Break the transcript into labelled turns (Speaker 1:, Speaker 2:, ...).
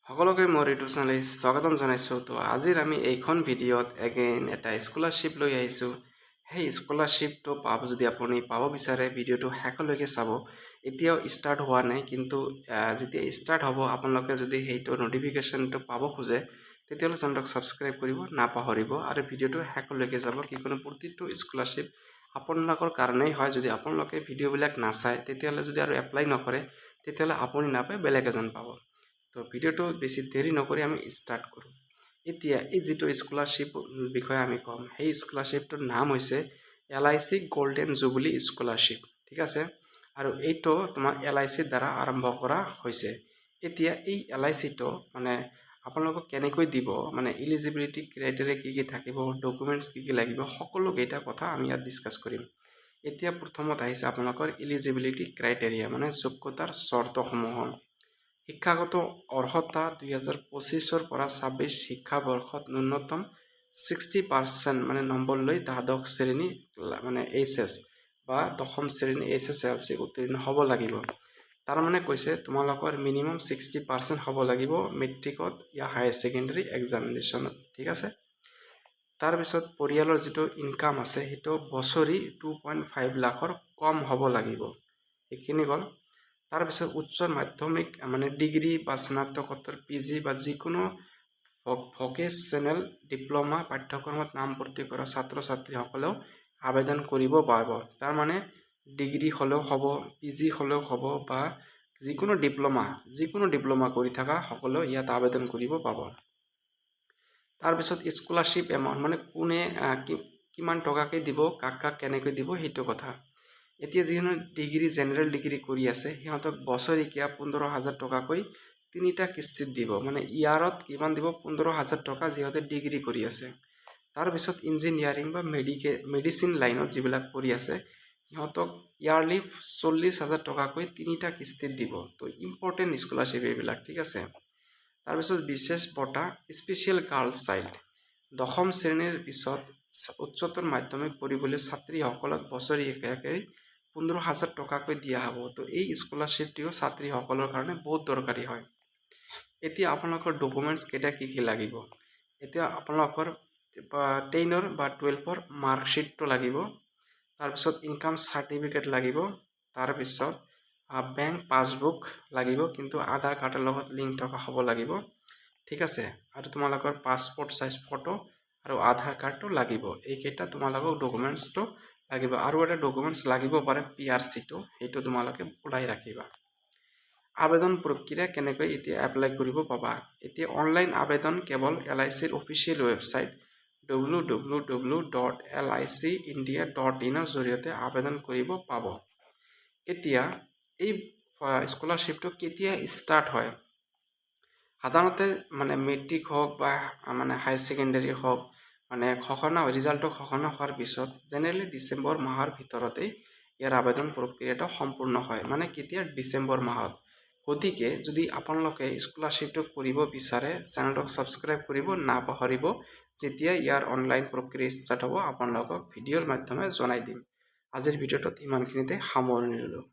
Speaker 1: সকলোকে মোৰ ইউটিউব চেনেলে স্বাগতম জনাইছোঁ। তো আজিৰ আমি এইখন ভিডিঅ'ত এগেইন এটা স্কলাৰশ্বিপ লৈ আহিছোঁ। সেই স্কলাৰশ্বিপটো যদি আপুনি পাব বিচাৰে ভিডিঅ'টো শেষলৈকে চাব। এতিয়াও ষ্টাৰ্ট হোৱা নাই, কিন্তু যেতিয়া ষ্টাৰ্ট হ'ব আপোনালোকে যদি সেইটো নটিফিকেশ্যনটো পাব খোজে তেতিয়াহ'লে চেনেলটোক ছাবস্ক্ৰাইব কৰিব নাপাহৰিব আৰু ভিডিঅ'টো শেষলৈকে যাব, কিয়নো প্ৰতিটো স্কলাৰশ্বিপ আপোনালোকৰ কাৰণেই হয়। যদি আপোনালোকে ভিডিঅ'বিলাক নাচায় তেতিয়াহ'লে যদি আৰু এপ্লাই নকৰে তেতিয়াহ'লে আপুনি নাপায়, বেলেগ এজন পাব। তো ভিডিঅ'টো বেছি দেৰি নকৰি আমি ষ্টাৰ্ট কৰোঁ। এতিয়া এই যিটো স্কলাৰশ্বিপ বিষয়ে আমি ক'ম, সেই স্কলাৰশ্বিপটোৰ নাম হৈছে LIC গোল্ডেন জুবলি স্কলাৰশ্বিপ, ঠিক আছে। আৰু এইটো তোমাৰ LICৰ দ্বাৰা আৰম্ভ কৰা হৈছে। এতিয়া এই LICটো মানে আপোনালোকক কেনেকৈ দিব, মানে ইলিজিবিলিটি ক্ৰাইটেৰিয়া কি কি থাকিব, ডকুমেণ্টছ কি কি লাগিব, সকলোকেইটা কথা আমি ইয়াত ডিছকাছ কৰিম। এতিয়া প্ৰথমত আহিছে আপোনালোকৰ ইলিজিবিলিটি ক্ৰাইটেৰিয়া, মানে যোগ্যতাৰ চৰ্তসমূহ। শিক্ষাগত অৰ্হতা 2025 পৰা 26 শিক্ষাবৰ্ষত ন্যূনতম 60% মানে নম্বৰ লৈ দ্বাদশ শ্ৰেণী মানে HS বা দশম শ্ৰেণী SSLC উত্তীৰ্ণ হ'ব লাগিব। তাৰ মানে কৈছে তোমালোকৰ মিনিমাম 60% হ'ব লাগিব মেট্ৰিকত या হায়াৰ ছেকেণ্ডাৰী এক্সামিনেশ্যনত, ঠিক আছে। তাৰপিছত পৰিয়ালৰ যিটো ইনকাম আছে সেইটো বছৰি 2.5 লাখৰ কম হ'ব লাগিব। এইখিনি গ'ল। তাৰপিছত উচ্চ মাধ্যমিক মানে ডিগ্ৰী বা স্নাতকোত্তৰ PG বা যিকোনো ভকেশ্যনেল ডিপ্ল'মা পাঠ্যক্ৰমত নামভৰ্তি কৰা ছাত্ৰ ছাত্ৰীসকলেও আবেদন কৰিব পাৰিব। তাৰমানে ডিগ্ৰী হ'লেও হ'ব, PG হ'লেও হ'ব বা যিকোনো ডিপ্ল'মা কৰি থকা সকলেও ইয়াত আবেদন কৰিব পাব। তাৰপিছত স্কলাৰশ্বিপ এমাউণ্ট মানে কোনে কিমান টকাকৈ দিব, কাক কেনেকৈ দিব সেইটো কথা। এতিয়া যিকোনো ডিগ্ৰী জেনেৰেল ডিগ্ৰী কৰি আছে সিহঁতক বছৰেকীয়া 15,000 টকাকৈ তিনিটা কিস্তিত দিব, মানে ইয়াৰত কিমান দিব 15,000 টকা যিহঁতে ডিগ্ৰী কৰি আছে। তাৰপিছত ইঞ্জিনিয়াৰিং বা মেডিচিন লাইনত যিবিলাক কৰি আছে সিহঁতক ইয়াৰলি 40,000 টকাকৈ তিনিটা কিস্তিত দিব। তো ইম্পৰ্টেণ্ট স্কলাৰশ্বিপ এইবিলাক, ঠিক আছে। তাৰপিছত বিশেষ বঁটা স্পেচিয়েল গাৰ্ল চাইল্ড, দশম শ্ৰেণীৰ পিছত উচ্চতৰ মাধ্যমিক পঢ়িবলৈ ছাত্ৰীসকলক বছৰেকীয়াকৈ 15,000 টকাকৈ দিয়া হ'ব। তো এই স্কলাৰশ্বিপটিও ছাত্ৰীসকলৰ কাৰণে বহুত দৰকাৰী হয়। এতিয়া আপোনালোকৰ ডকুমেণ্টছ কেইটা কি কি লাগিব। এতিয়া আপোনালোকৰ 10 বা 12 মাৰ্কশ্বিটটো লাগিব। তাৰপিছত ইনকাম চাৰ্টিফিকেট লাগিব। তাৰপিছত বেংক পাছবুক লাগিব, কিন্তু আধাৰ কাৰ্ডৰ লগত লিংক থকা হ'ব লাগিব, ঠিক আছে। আৰু তোমালোকৰ পাছপৰ্ট চাইজ ফটো আৰু আধাৰ কাৰ্ডটো লাগিব। এইকেইটা তোমালোকক ডকুমেণ্টছটো লাগিব। আৰু এটা ডকুমেণ্টছ লাগিব পাৰে PRCটো, সেইটো তোমালোকে ওলাই ৰাখিবা। আবেদন প্ৰক্ৰিয়া কেনেকৈ এতিয়া এপ্লাই কৰিব পাবা। এতিয়া অনলাইন আবেদন কেৱল LICৰ অফিচিয়েল ৱেবছাইট www.licindia.in জৰিয়তে আবেদন কৰিব পাব। এতিয়া এই স্কলাৰশ্বিপটো কেতিয়া ষ্টাৰ্ট হয়, সাধাৰণতে মানে মেট্ৰিক হওক বা মানে হায়াৰ ছেকেণ্ডাৰী হওক, মানে ৰিজাল্টটো ঘোষণা হোৱাৰ পিছত জেনেৰেলি ডিচেম্বৰ মাহৰ ভিতৰতেই ইয়াৰ আবেদন প্ৰক্ৰিয়াটো সম্পূৰ্ণ হয়, মানে কেতিয়া ডিচেম্বৰ মাহত। গতিকে যদি আপোনালোকে স্কলাৰশ্বিপটো কৰিব বিচাৰে চেনেলটোক ছাবস্ক্ৰাইব কৰিব নাপাহৰিব। যেতিয়া ইয়াৰ অনলাইন প্ৰক্ৰিয়া ষ্টাৰ্ট হ'ব আপোনালোকক ভিডিঅ'ৰ মাধ্যমে জনাই দিম। আজিৰ ভিডিঅ'টোত ইমানখিনিতে সামৰণি ল'লোঁ।